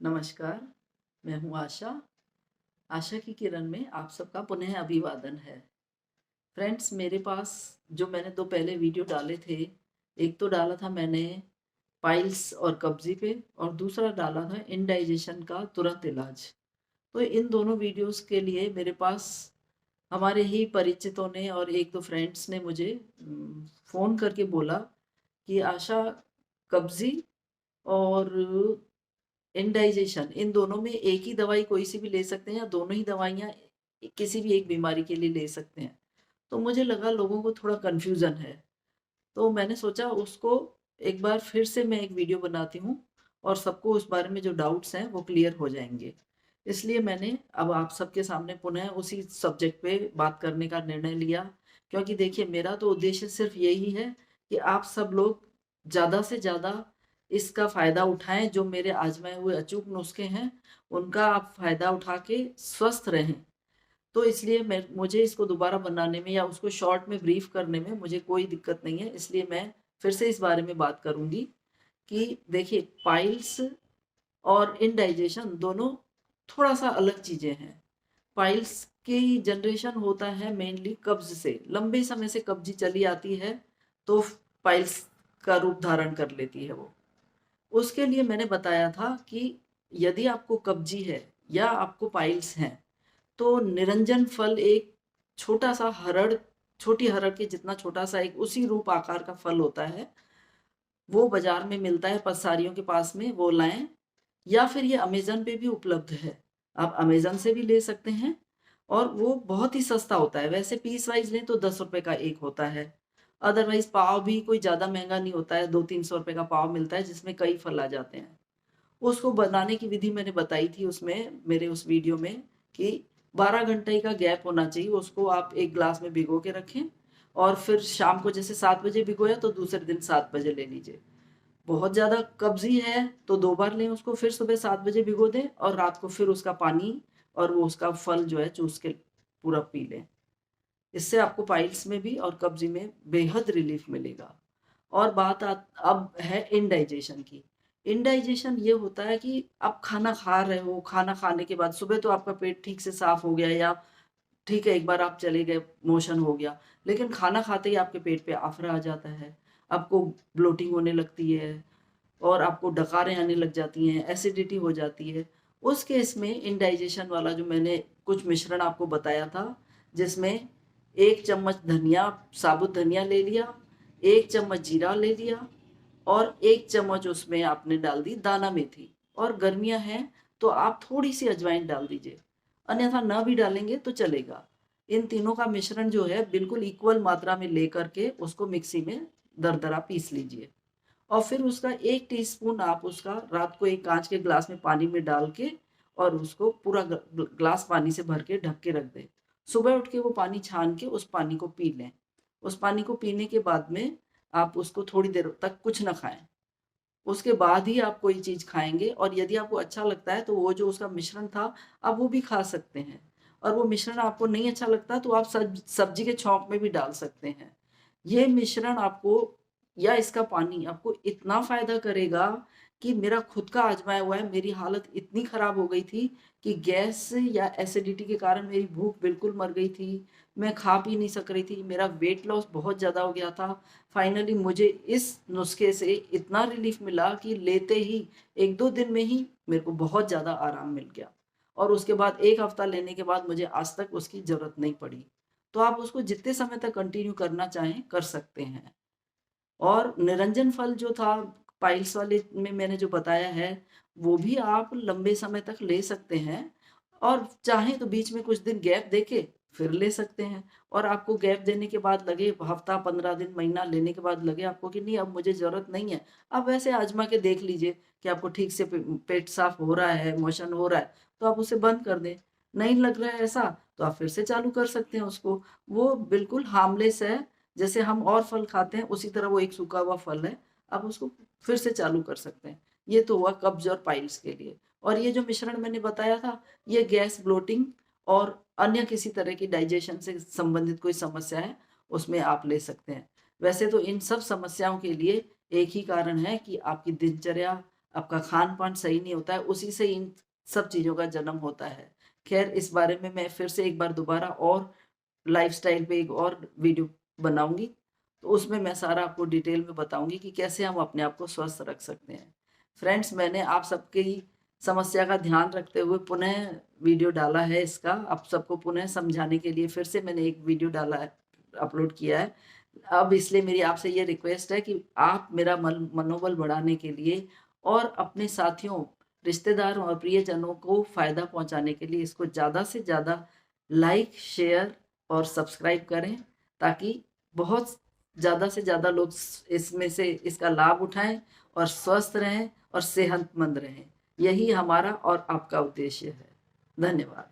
नमस्कार, मैं हूँ आशा। आशा की किरण में आप सबका पुनः अभिवादन है। फ्रेंड्स, मेरे पास जो मैंने 2 पहले वीडियो डाले थे, एक तो डाला था मैंने पाइल्स और कब्ज़ी पे और दूसरा डाला था इंडाइजेशन का तुरंत इलाज। तो इन दोनों वीडियोज़ के लिए मेरे पास हमारे ही परिचितों ने और 1-2 फ्रेंड्स ने मुझे फ़ोन करके बोला कि आशा, कब्ज़ी और इंडाइजेशन इन दोनों में एक ही दवाई कोई सी भी ले सकते हैं या दोनों ही दवाइयाँ किसी भी एक बीमारी के लिए ले सकते हैं। तो मुझे लगा लोगों को थोड़ा कन्फ्यूज़न है। तो मैंने सोचा उसको एक बार फिर से मैं एक वीडियो बनाती हूँ और सबको उस बारे में जो डाउट्स हैं वो क्लियर हो जाएँगे। इसलिए मैंने अब आप सबके सामने पुनः उसी सब्जेक्ट पे बात करने का निर्णय लिया, क्योंकि देखिए मेरा तो उद्देश्य सिर्फ़ यही है कि आप सब लोग ज़्यादा से ज़्यादा इसका फ़ायदा उठाएँ। जो मेरे आज़माए हुए अचूक नुस्खे हैं, उनका आप फ़ायदा उठा के स्वस्थ रहें। तो इसलिए मुझे इसको दोबारा बनाने में या उसको शॉर्ट में ब्रीफ करने में मुझे कोई दिक्कत नहीं है। इसलिए मैं फिर से इस बारे में बात करूँगी कि देखिए, पाइल्स और इंडाइजेशन दोनों थोड़ा-सा अलग चीज़ें हैं। पाइल्स की जनरेशन होता है मेनली कब्ज़ से। लंबे समय से कब्ज़ी चली आती है, तो पाइल्स का रूप धारण कर लेती है वो। उसके लिए मैंने बताया था कि यदि आपको कब्ज़ी है या आपको पाइल्स हैं, तो निरंजन फल एक छोटा-सा हरड़, छोटी हरड़ के जितना छोटा-सा एक उसी रूप आकार का फल होता है, वो बाज़ार में मिलता है पसारियों के पास में, वो लाएँ या फिर ये अमेज़न पे भी उपलब्ध है। आप अमेज़न से भी ले सकते हैं और वो बहुत ही सस्ता होता है। वैसे पीस वाइज़ लें तो ₹10 का 1 होता है। अदरवाइज़ पाव भी कोई ज़्यादा महँगा नहीं होता है, 200-300 का पाव मिलता है जिसमें कई फल आ जाते हैं। उसको बनाने की विधि मैंने बताई थी उसमें, मेरे उस वीडियो में, कि 12 घंटे का गैप होना चाहिए। उसको आप एक ग्लास में भिगो के रखें और फिर शाम को जैसे 7 बजे भिगोया तो दूसरे दिन 7 बजे ले लीजिए। बहुत ज़्यादा कब्ज़ी है तो 2 बार लें उसको, फिर सुबह 7 बजे भिगो दें और रात को फिर उसका पानी और वो उसका फल जो है चूस के पूरा पी लें। इससे आपको पाइल्स में भी और कब्ज़ी में बेहद रिलीफ़ मिलेगा। और बात अब है इंडाइजेशन की। इंडाइजेशन ये होता है कि आप खाना खा रहे हो, खाना खाने के बाद सुबह तो आपका पेट ठीक से साफ़ हो गया या ठीक है, एक बार आप चले गए, मोशन हो गया, लेकिन खाना खाते ही आपके पेट पे आफ़रा आ जाता है, आपको ब्लोटिंग होने लगती है और आपको डकारें आने लग जाती हैं, एसिडिटी हो जाती है। उस केस में इंडाइजेशन वाला जो मैंने कुछ मिश्रण आपको बताया था, जिसमें 1 चम्मच धनिया, साबुत धनिया ले लिया, 1 चम्मच जीरा ले लिया और 1 चम्मच उसमें आपने डाल दी दाना मेथी, और गर्मियाँ हैं तो आप थोड़ी-सी अजवाइन डाल दीजिए, अन्यथा ना भी डालेंगे तो चलेगा। इन तीनों का मिश्रण जो है बिल्कुल इक्वल मात्रा में लेकर के उसको मिक्सी में दरदरा पीस लीजिए और फिर उसका 1 टीस्पून आप उसका रात को एक काँच के ग्लास में पानी में डाल के और उसको पूरा ग्लास पानी से भर के ढक के रख दें। सुबह उठ के वो पानी छान के उस पानी को पी लें। उस पानी को पीने के बाद में आप उसको थोड़ी देर तक कुछ ना खाएँ। उसके बाद ही आप कोई चीज़ खाएँगे और यदि आपको अच्छा लगता है तो वो जो उसका मिश्रण था, आप वो भी खा सकते हैं। और वो मिश्रण आपको नहीं अच्छा लगता तो आप सब्ज़ी के छौंक में भी डाल सकते हैं। ये मिश्रण आपको या इसका पानी आपको इतना फ़ायदा करेगा कि मेरा खुद का आज़माया हुआ है, मेरी हालत इतनी ख़राब हो गई थी कि गैस या एसिडिटी के कारण मेरी भूख बिल्कुल मर गई थी। मैं खा पी नहीं सक रही थी, मेरा वेट लॉस बहुत ज़्यादा हो गया था। फाइनली मुझे इस नुस्खे से इतना रिलीफ मिला कि लेते ही 1-2 दिन में ही मेरे को बहुत ज़्यादा आराम मिल गया और उसके बाद 1 हफ्ता लेने के बाद मुझे आज तक उसकी ज़रूरत नहीं पड़ी। तो आप उसको जितने समय तक कंटिन्यू करना चाहें, कर सकते हैं। और निरंजन फल जो था पाइल्स वाले में मैंने जो बताया है, वो भी आप लंबे समय तक ले सकते हैं और चाहें तो बीच में कुछ दिन गैप देके फिर ले सकते हैं। और आपको गैप देने के बाद लगे हफ्ता, 15 दिन, महीना लेने के बाद लगे आपको कि नहीं अब मुझे ज़रूरत नहीं है, आप वैसे आज़मा के देख लीजिए कि आपको ठीक से पेट साफ़ हो रहा है, मोशन हो रहा है, तो आप उसे बंद कर दें। नहीं लग रहा है ऐसा, तो आप फिर से चालू कर सकते हैं उसको। वो बिल्कुल हार्मलेस है, जैसे हम और फल खाते हैं उसी तरह वो एक सूखा हुआ फल है, आप उसको फिर से चालू कर सकते हैं। ये तो हुआ कब्ज़ और पाइल्स के लिए। और ये जो मिश्रण मैंने बताया था, ये गैस, ब्लोटिंग और अन्य किसी तरह की डाइजेशन से संबंधित कोई समस्या है, उसमें आप ले सकते हैं। वैसे तो इन सब समस्याओं के लिए एक ही कारण है कि आपकी दिनचर्या, आपका खान पान सही नहीं होता है, उसी से इन सब चीज़ों का जन्म होता है। खैर, इस बारे में मैं फिर से एक बार दोबारा और लाइफ़स्टाइल पे एक और वीडियो बनाऊँगी, तो उसमें मैं सारा आपको डिटेल में बताऊँगी कि कैसे हम अपने आप को स्वस्थ रख सकते हैं। फ्रेंड्स, मैंने आप सबकी समस्या का ध्यान रखते हुए पुनः वीडियो डाला है इसका, आप सबको पुनः समझाने के लिए फिर से मैंने एक वीडियो डाला है, अपलोड किया है। अब इसलिए मेरी आपसे ये रिक्वेस्ट है कि आप मेरा मनोबल बढ़ाने के लिए और अपने साथियों, रिश्तेदारों और प्रियजनों को फ़ायदा पहुँचाने के लिए इसको ज़्यादा से ज़्यादा लाइक, शेयर और सब्सक्राइब करें, ताकि बहुत ज़्यादा से ज़्यादा लोग इसमें से इसका लाभ उठाएं और स्वस्थ रहें और सेहतमंद रहें। यही हमारा और आपका उद्देश्य है। धन्यवाद।